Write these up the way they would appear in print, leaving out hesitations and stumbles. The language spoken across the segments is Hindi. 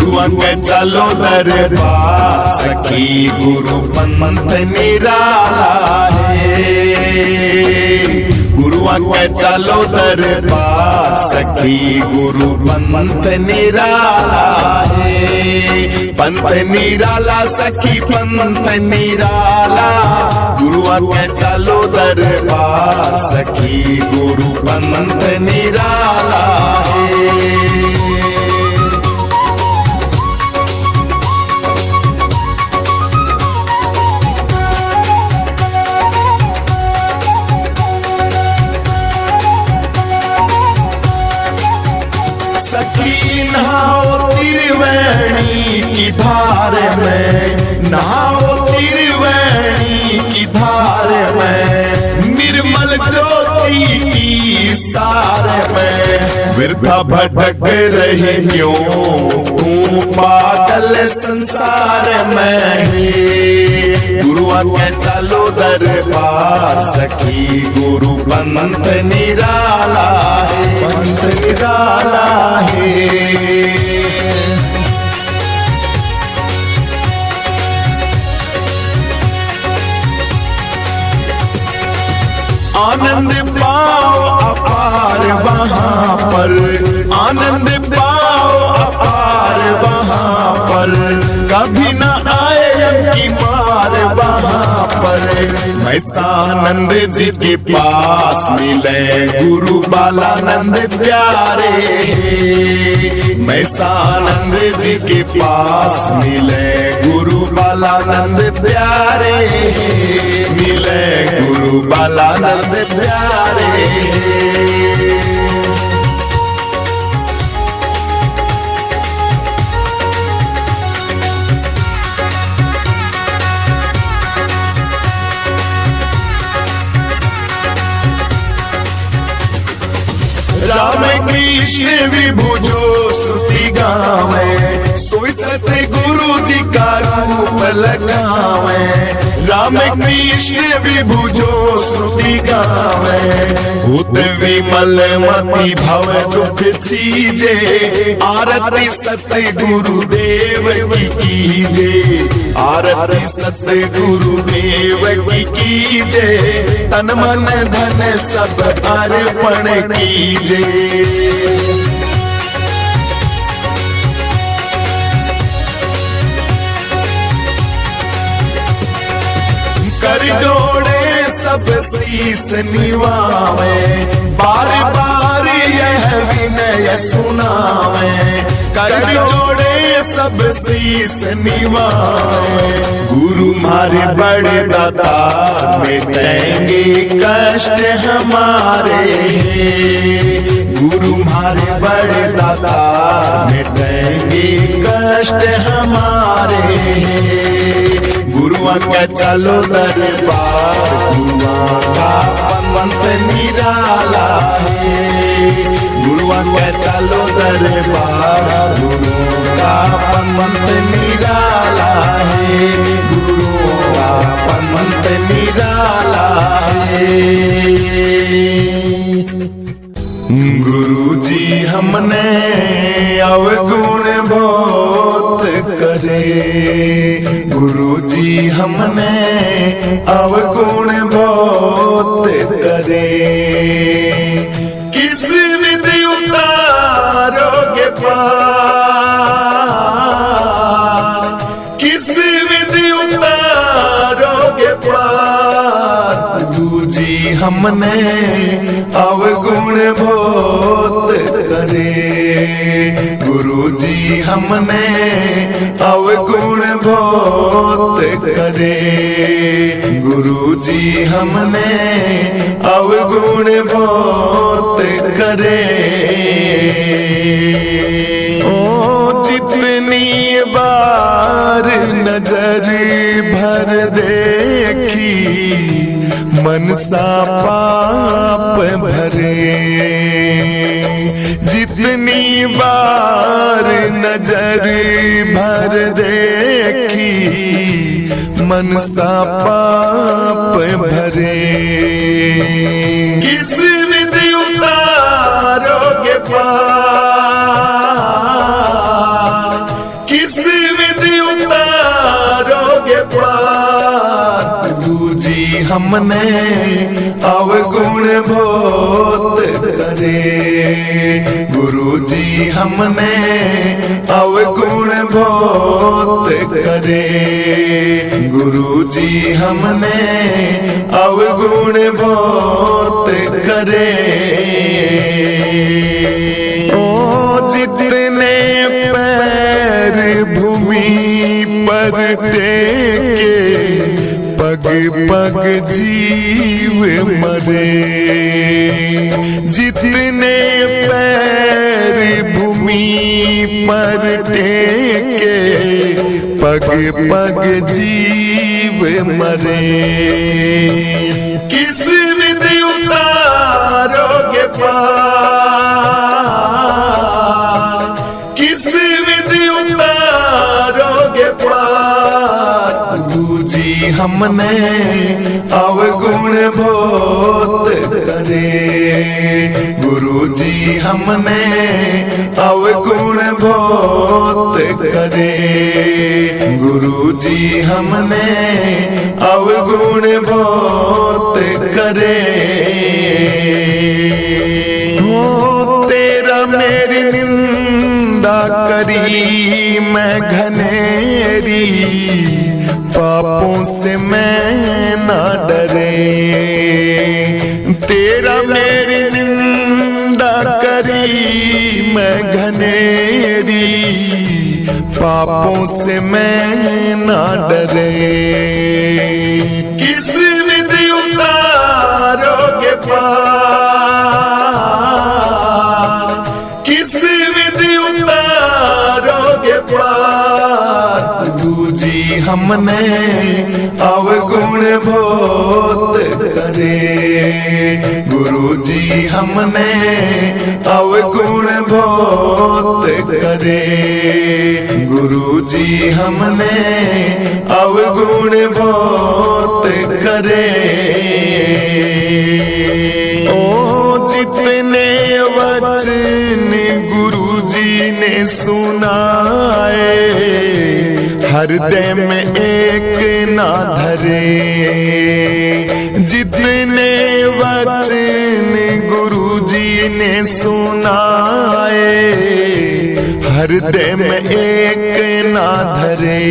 गुरुआ के चलो दरबार सखी गुरु पंथ निराला है। गुरुआ के चलो दरबार सखी गुरु पंथ निराला है। पंथ निराला सखी पंथ निराला, गुरुआ के चलो दरबार सखी गुरु पंथ निराला है। सखी नहाओ त्रिवेणी की धार में, नहाओ त्रिवेणी की धार में, निर्मल ज्योति की सार में। वृथा भटक रही क्यों तू पागल संसार में है। गुरुआ के चलो दरबार सखी गुरु पंथ निराला है। पंथ निराला है। आनंद पाओ अपार वहाँ पर, आनंद पाओ अपार वहाँ पर, कभी न आए की मार वहाँ पर। मैसानंद जी के पास मिले गुरु बालानंद प्यारे। मैसानंद जी के पास मिले गुरु बालानंद प्यारे, मिले गुरु बालानंद प्यारे। राम कृष्ण विभु जो स्तुति गावे, सोई सत्य गुरु जी का रूप लगावे। राम कृष्ण विभु जो स्तुति गावे, भूत विमल मति भव दुख छीजे। आरती सत्य गुरुदेव की कीजे, आरती सत्य गुरुदेव की कीजे। तन मन धन सब अर्पण कीजे। कर जोड़े सब शीस निवावे, बार बार यह विनय सुनावे। कर जोड़े सब शीस निवावे, गुरु मारे बड़े दाता मिटेंगे कष्ट हमारे। गुरु मारे बड़े दाता मिटेंगे कष्ट हमारे। गुरुआ का चलो दरबार, गुरुआ का पंथ निराला है। गुरुआ का चलो दरबार, गुरु का पंथ निराला है। गुरु का पंथ निराला है। गुरु जी हमने अवगुण बहुत करे। गुरु जी हमने अवगुण बहुत करे। किस विधि उतारोगे पार, किस विधि उतारोगे पार। गुरु जी हमने अवगुण बहुत करे। गुरु जी हमने अवगुण बहुत करे। गुरु जी हमने अवगुण बहुत करे। ओ जितनी बार नजर भर देखी, मनसा पाप भरे। जितनी बार नजर भर देखी, मनसा पाप भरे। किस विधि उतारोगे पार, हमने अवगुण बहुत करे। गुरु जी हमने अवगुण बहुत करे। गुरु जी हमने अवगुण बहुत करे। ओ जितने पैर भूमि पर टेके पग पग जीव मरे। जितने पैर भूमि पर टेके पग पग जीव मरे। किस विधि उतारोगे पार, किस विधि उतारोगे पार। गुरु जी हमने अवगुण बहुत करे। गुरु जी हमने अवगुण बहुत करे। गुरु जी हमने अवगुण बहुत करे। हो तेरा मेरी निंदा करी मैं घनेरी, पापों से मैं ना डरे। तेरा मेरी निंदा करी मैं घनेरी, पापों से मैं ना डरे। किस विधि उतारोगे पार, किस विधि उतारोगे पार। गुरु जी हमने अवगुण बहुत करे। गुरु जी हमने अवगुण बहुत करे। गुरु जी हमने अवगुण बहुत करे। ओ जितने वचन गुरु जी ने सुनाए, हृदय में एक ना धरे। जितने वचन गुरु जी ने सुनाए, हृदय में एक ना धरे।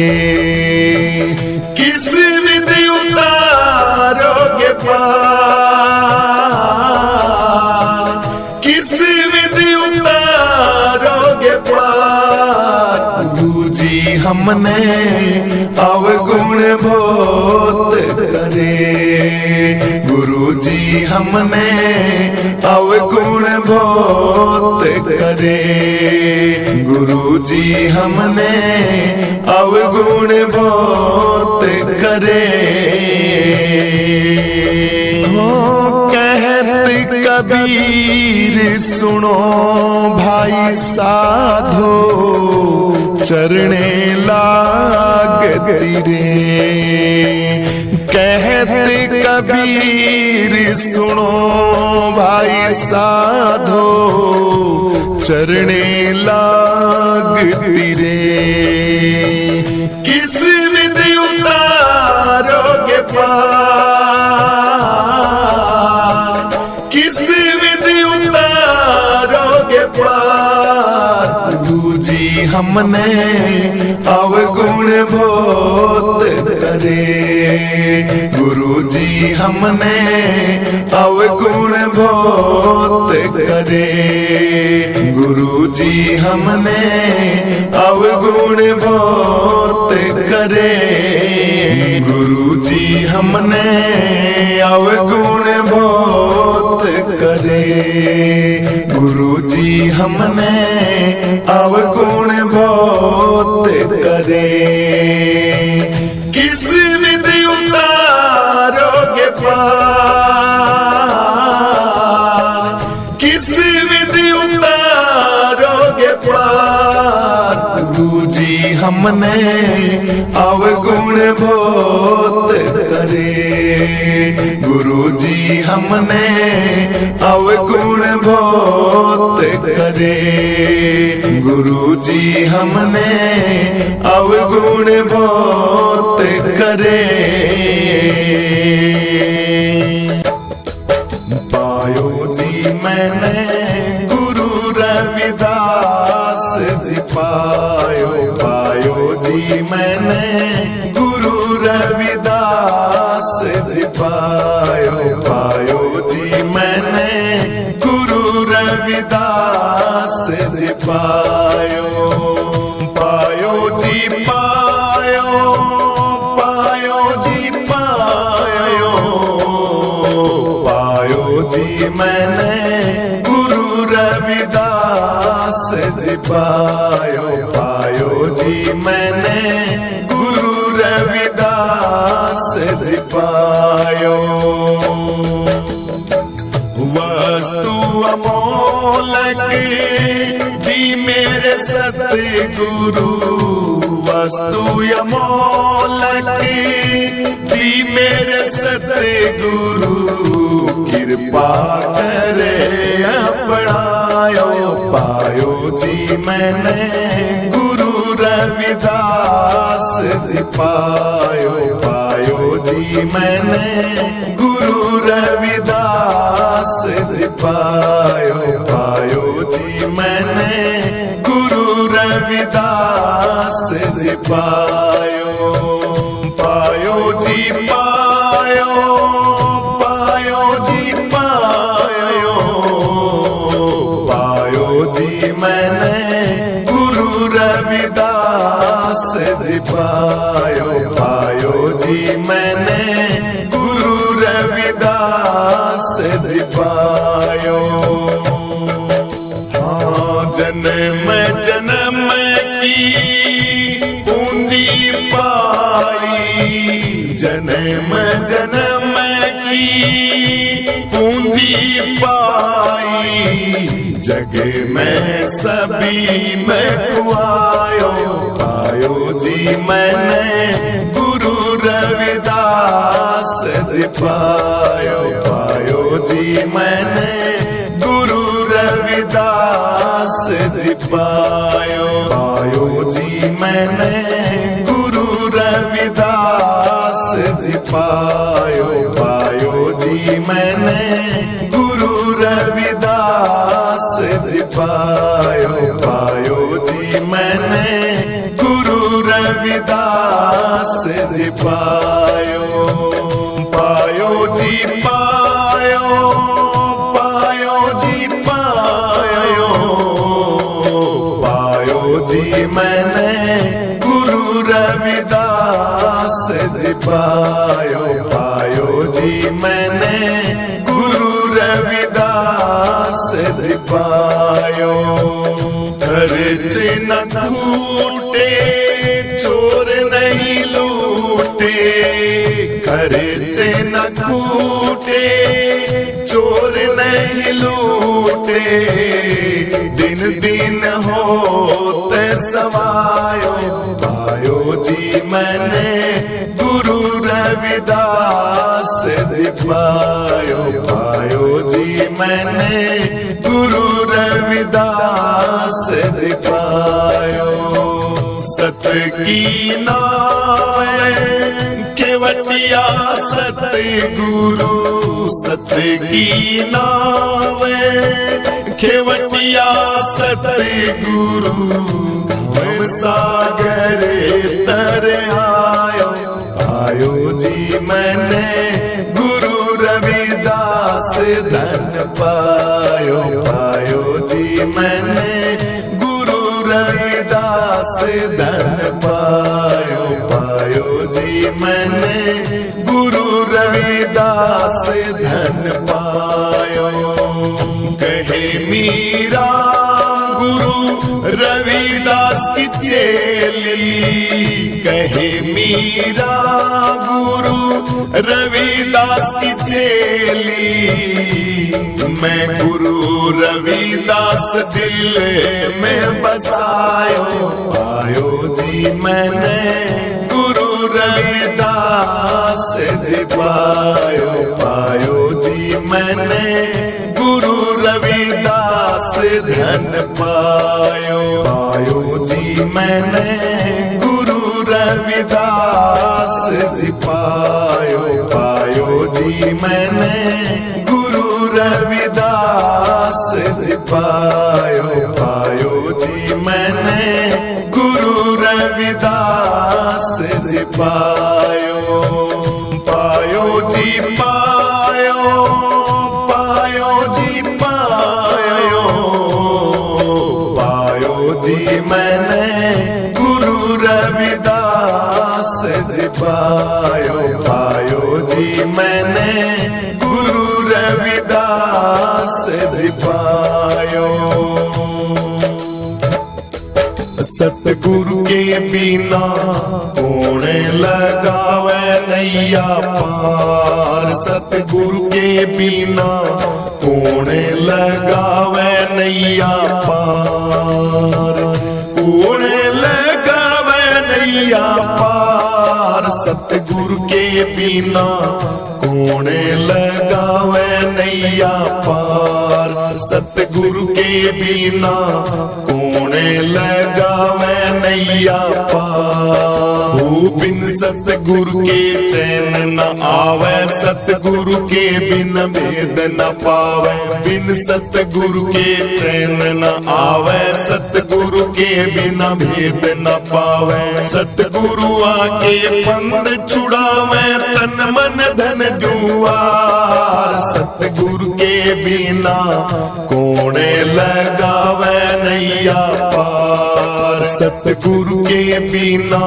किस विधि उतारोगे पार, किस विधि उतारोगे पार। गुरु जी हमने अवगुण बहुत करे। गुरु जी हमने अवगुण बहुत करे। गुरु जी हमने अवगुण बहुत करे। हो कहत कबीर सुनो भाई साधो, चरणे लागती रे। कहत कबीर सुनो भाई साधो, चरणे लागती रे। किस विधि उतारोगे पार, किस विधि उतारोगे पार। गुरु जी हमने अवगुण बहुत करे। गुरु जी हमने अवगुण बहुत करे। गुरु जी हमने अवगुण बहुत करे। गुरु जी हमने अवगुण बहुत करे। गुरु जी हमने अवगुण बहुत करे। किस विधि उतारोगे पार, किस विधि उतारोगे पार। गुरु जी हमने अवगुण बहुत करे, गुरु जी हमने अवगुण बहुत करे, गुरु जी हमने अवगुण बहुत करे। पायो जी मैंने गुरु रविदास जी पायो, पायो जी मैंने गुरु रविदास जी पायो, पायो जी मैंने गुरु रविदास जी पायो, पायो जी पायो, पायो जी पायो, पायो जी मैंने गुरु रविदास जी पायो, पायो जी मैंने गुरु रविदास जी पायो। वस्तु अमोलक दी मेरे सतगुरु, वस्तु अमोलक दी मेरे सतगुरु, कृपा करे अपनायो, पायो जी मैंने गुरु रविदास जी पायो, पायो जी मैंने गुरु रविदास जी पायो, पायो जी मैंने गुरु रविदास जी पायो, पायो जी पायो, पायो जी पायो, पायो जी मैंने गुरु रविदास जी पायो, पायो जी मैंने गुरु रविदास जी पायो। हाँ जन्म जन्म की पूंजी पाई, जन्म जन्म की पूंजी पाई, जग में सभी में खुआयो, पायो जी मैंने गुरु रविदास जी पायो, पायो जी मैंने गुरु रविदास जी पायो, पायो जी मैंने गुरु रविदास जी पायो, पायो जी मैंने गुरु रविदास जी पायो, पायो जी मैंने गुरु रविदास जी पायो, पायो जी पायो, पायो जी पायो, पायो जी मैंने गुरु रविदास जी पायो, पायो जी मैंने गुरु रविदास जी पायो। खर्च न खूटे चोर नहीं लूटे, खर्च न खूटे चोर नहीं लूटे, दिन दिन होते सवायो, पायो जी मैंने गुरु रविदास जी पायो, पायो जी मैंने गुरु रविदास जी पायो। सत की नाय केवटिया सतगुरु, सत की नाव केवटिया सतगुरु, हम सागर तर आयो, आयो जी मैंने गुरु रविदास धन पायो, पायो जी मैंने गुरु रविदास धन पायो, पायो जी मैंने गुरु रविदास धन पायो। कहे मीरा गुरु रविदास की चेली, कहे मीरा गुरु रविदास की चेली। मैं गुरु रविदास दिल में बसायो पायो जी मैंने, गुरु रविदास जी पायो जी मैंने, गुरु रविदास धन पायो जी मैंने, गुरु रविदास जी पायो जी मैंने, गुरु रविदास जी पायो जी मैंने, गुरु रविदास जी पायो जी पायो जी पायो जी मैंने, गुरु रविदास जी पायो जी मैंने, गुरु रविदास जी पायो। सतगुरु के बिना कौन लगावे नैया पार, सतगुरु के बिना कौन लगावे नैया पार, कौन लगावे नैया पार, सतगुरु के बिना कौन लगावे नैया पार, सतगुरु के बिना कौन लगावे नैया पार। बिन सतगुरु के चैन न आवे, सतगुरु के बिन भेद न पावे, बिन सतगुरु के चैन न आवे, सतगुरु के बिना भेद न पावे। सतगुरु आके फंद छुड़ावे, तन मन धन जुआर, सतगुरु के बिना कौन लगावे नैया पार, सतगुरु के बिना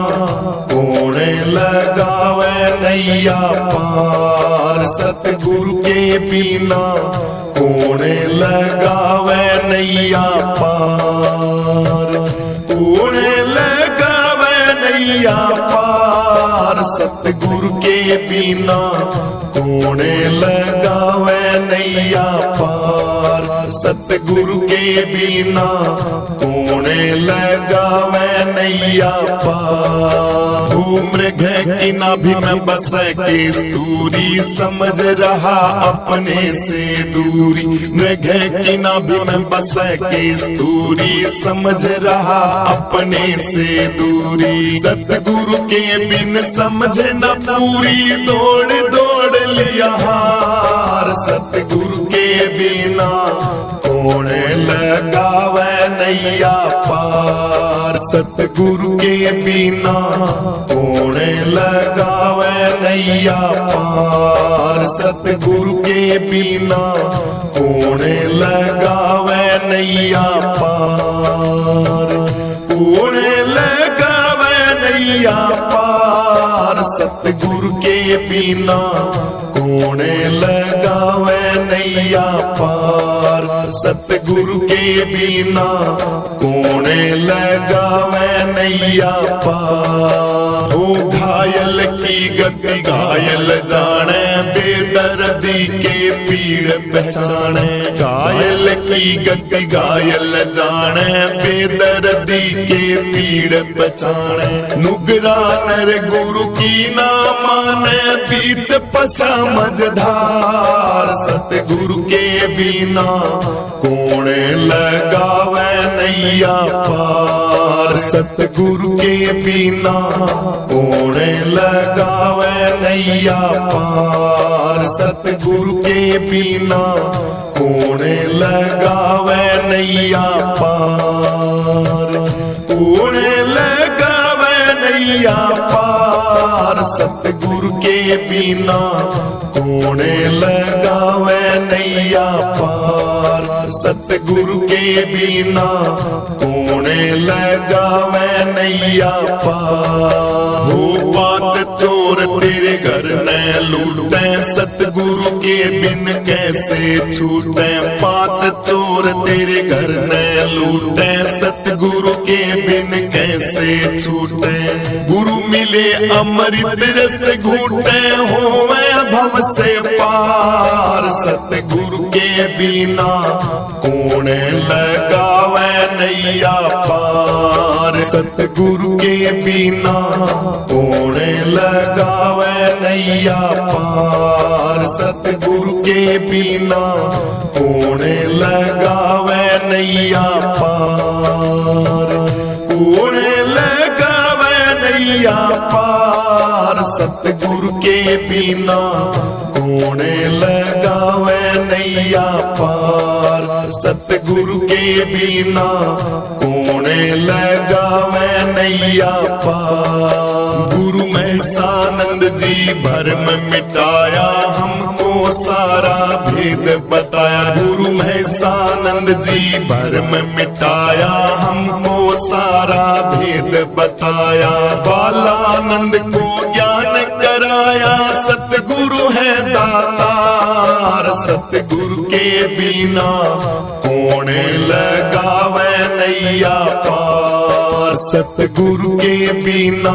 कौन लगावे नैया पार, सतगुरु के बिना कौन लगावे नैया पार, कौन लगावे नैया पार, सतगुरु के बिना कौन लगावे नैया पार, सतगुरु के बिना कौन लगावे नैया पार। मृग की नाभि में बस के स्तूरी, समझ रहा अपने से दूरी, मृग की नाभि में बस के स्तूरी, समझ रहा अपने से दूरी। सतगुरु के बिन समझ न पूरी, दौड़ दौड़ लिया हार, सतगुरु के बिना कौन लगावे नैया पार, सतगुरु के बिना कौन लगावे नैया पार, सतगुरु के बिना कौन लगावे नैया पार, कौन लगावे नैया पार, सतगुरु के बिना कौन लगावे नैया पार, सतगुरु के बिना कौन लगावे नैया पार। ओ घायल की गति घायल जाने, बेदर्दी के पीड़ पहचाने, घायल की गति घायल जाने, बेदर्दी के पीड़ पहचाने। नुगरा नर गुरु की ना माने, बीच पसा मझधार, सतगुरु के बिना कौन लगावे नैया पार, सतगुरु के बिना कौन लगावे नैया पार, सतगुरु के बिना कौन लगावे नैया पार, कौन लगावे नैया पार, सतगुरु के बिना कौन लगावे नैया पार, सतगुरु के बिना कौन लगावे नैया पार। हो पांच चोर तेरे घर न लूटे, सतगुरु के बिन कैसे छूटे। पांच चोर तेरे घर न लूटे, सतगुरु के बिन कैसे छूटे। गुरु मिले अमृत रस घूटे, होवे भव से पार। सतगुरु के बिना कौन लगावे नैया पार। सतगुरु के बिना कौन लगावे नैया पार। सतगुरु के बिना कौन लगावे नैया पार। कौन लगावे नैया पार। सतगुरु के बिना कौन लगावे नैया पार। सतगुरु के बिना कौन लगावे नैया पार। गुरु महसानंद जी भरम मिटाया, हमको सारा भेद बताया। गुरु महसानंद जी भरम मिटाया, हमको सारा भेद बताया। बालानंद को ज्ञान कराया, सतगुरु है दातार। सतगुरु के बिना कौन लगावे नैया पार। सतगुरु के बिना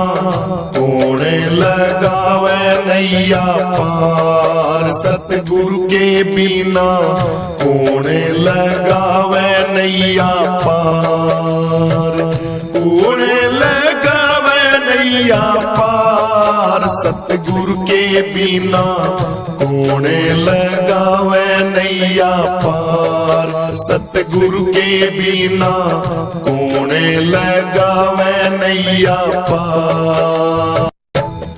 कौन लगावे नैया पार। सतगुरु के बिना कौन लगावे नैया पार। कौन लगावे नैया पार। सतगुरु के बिना कौन लगावे नैया पार। सतगुरु के बिना कौन लगावे नैया पार।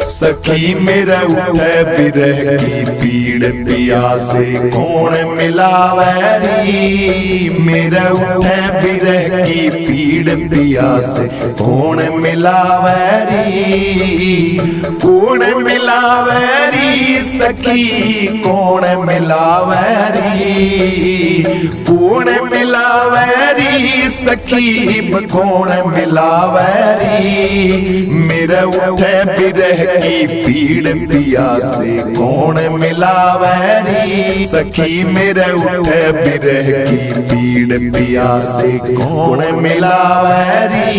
सखी मेरा उठे बिरह की पीड़, पिया से कौन मिलावे री। मेरा उठे बिरह की पीड़, पिया से कौन मिलावे री। कौन मिलावे री सखी, कौन मिलावे री। कौन मिलावे री सखी, कौन मिलावे री। मेरा उठे बिरह की पीड़, पिया से कौन मिलावे री। सखी मेरे उठे बिरह की पीड़, पिया से कौन मिलावे री।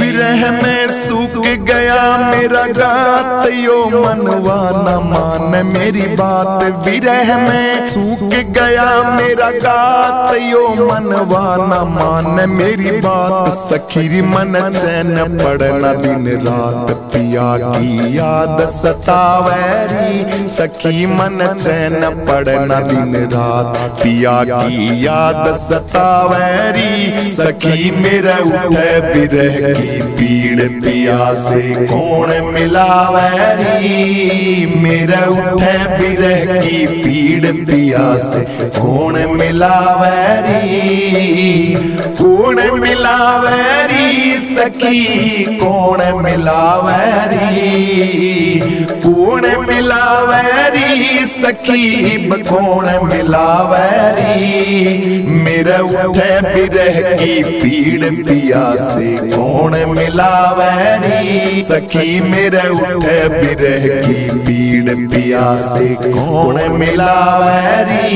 बिरह में सूख गया मेरा गात, यो मनवा न मान मेरी बात। बिरह में सूख गया मेरा गात, यो मनवा न मान मेरी बात। सखी मन चैन पड़ना दिन रात, पिया की याद सतावेरी। सखी मन चैन पड़ना दिन रात, पिया की याद सतावेरी। सखी मेरा उठे बिरह की पीड़, पिया से कौन मिलावेरी। मेरा उठे बिरह की पीड़, पिया से कौन मिलावेरी। कौन मिलावेरी सखी, कौन मिलावेरी। कौन मिलावेरी सखी, कौन मिलावेरी। मेरा उठे बिरह की पीड़, पिया से कौन मिलावेरी। सखी मेरा उठे बिरह की पीड़, पिया से कौन मिलावेरी।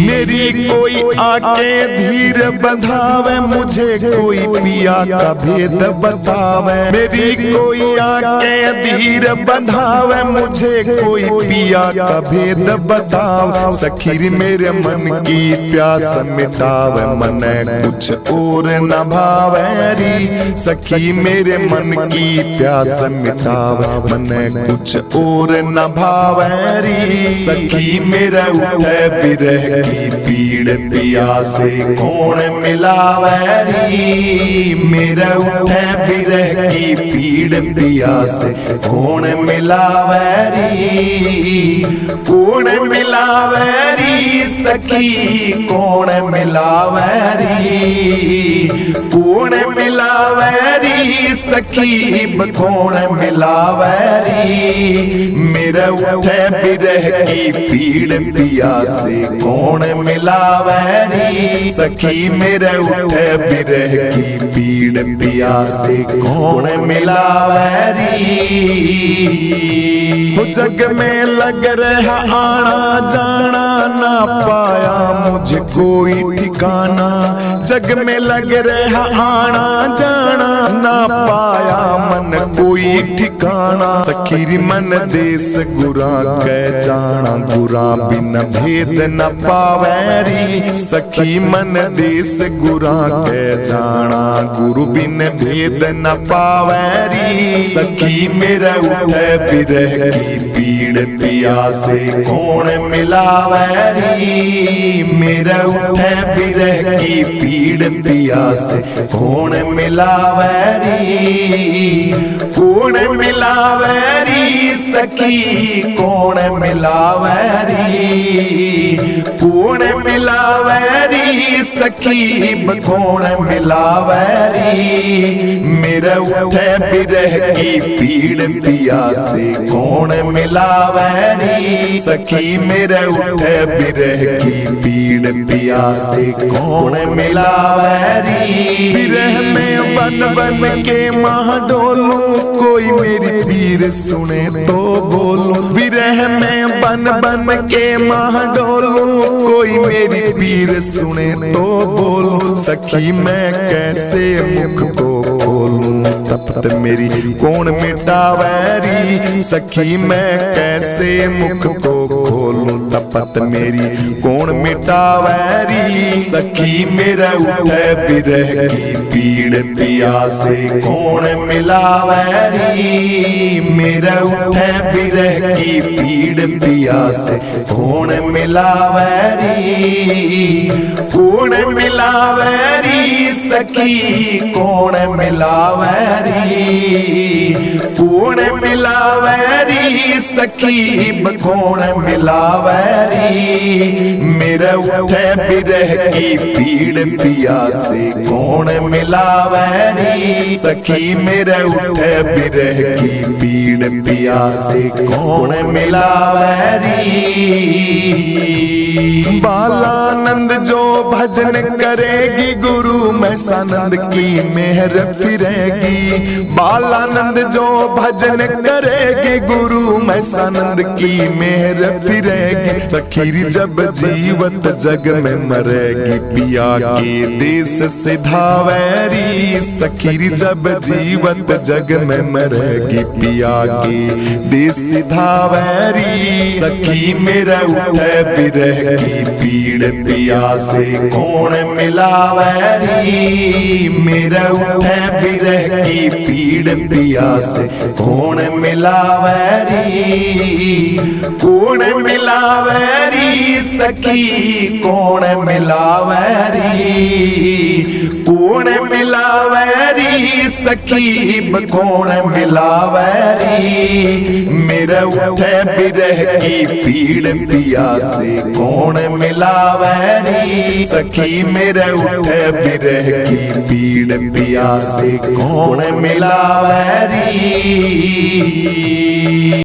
मेरी कोई आके धीर बंधावे, मुझे कोई पिया का भेद बतावे। मेरी कोई आके धीर बंधावे, मुझे कोई पिया का भेद बतावे। सखी मेरे मन की प्यास मिटावे, मन कुछ और न भावेरी। सखी मेरे मन की प्यास मिटावे, मन कुछ और न भावेरी। सखी मेरा उठे बिरह की पीड़, पिया से कौन मिलावेरी। मेरा उठे बिरह की पीड़, पिया से कौन मिलावेरी। कौन मिलावेरी सखी, कौन मिलावेरी। कौन मिलावेरी सखी कौन मिलावैरी, मेरे उठे बिरह की पीड़ पिया से कौन मिलावैरी, सखी मेरे उठे बिरह की पीड़ पिया से कौन मिलावैरी। वो जग में लग रहा आना जाना, ना पाया मुझे कोई ठिकाना, जग में लग रहा आना जाना, ना पाया मन कोई ठिकाना। सखीरी मन देश गुरा कह जाना, गुरा बिन भेद न पावैरी, सखी मन देश गुरा कह जाना, गुरु बिन भेद न पावैरी। सखी मेरे उठे बिरह की पीड़ पिया से कौन मिलावैरी, मेरे उठे बिरह की पीड़ पिया से कौन मिलावैरी, कौन मिलावैरी, सखी कौन मिलावैरी, कौन मिलावैरी, सखी कौन मिलावैरी। मेरे उठे बिरह की पीड़ पिया से कौन मिलावैरी, सखी मेरे उठे बिरह की पीड़ पिया से कौन मिलावैरी। बिरह में बन बन के माह डोलू, कोई मेरी पीर सुने तो बोलो, विरह में बन बन के माह डोलू, कोई मेरी पीर सुने तो बोलो। सखी मैं कैसे मुख को खोलूं, तपत मेरी कौन मिटावैरी, सखी मैं कैसे मुख को खोलूं, तपत मेरी कौन मिटावैरी। सखी मेरे उठे बिरह की पीड़ पिया से कौन मिलावैरी, मेरे उठे बिरह की पीड़ पिया से कौन मिलावैरी, कौन मिलावैरी, सखी कौन मिलावैरी, कौन मिलावैरी, सखी कौन मिलावैरी। मेरे उठे बिरह की पीड़ पिया से कौन मिलावैरी, सखी मेरे उठे बिरह की पीड़ पिया से कौन मिलावैरी। बालानंद जो भजन करेगी, गुरु में सानंद की मेहर फिरेगी, बालानंद जो भजन करेगी, गुरु में सानंद की मेहर फिरेगी। सखीरी जब जीवत जग में मरेगी, पिया के देश से धावैरी, सखीरी जब जीवत जग में मरेगी, पिया के देश से धावैरी। सखी मेरे उठे बिरह की पीड़ पिया से कौन मिलावैरी, मेरे उठे बिरह की पीड़ पिया से कौन मिलावैरी, कौन मिलावैरी, सखी कौन मिलावैरी, कौन मिलावैरी, सखी कौन मिलावैरी। मेरे उठे बिरह की पीड़ पिया से कौन मिलावैरी, सखी मेरे उठे बिरह की पीड़ पिया से कौन मिलावैरी।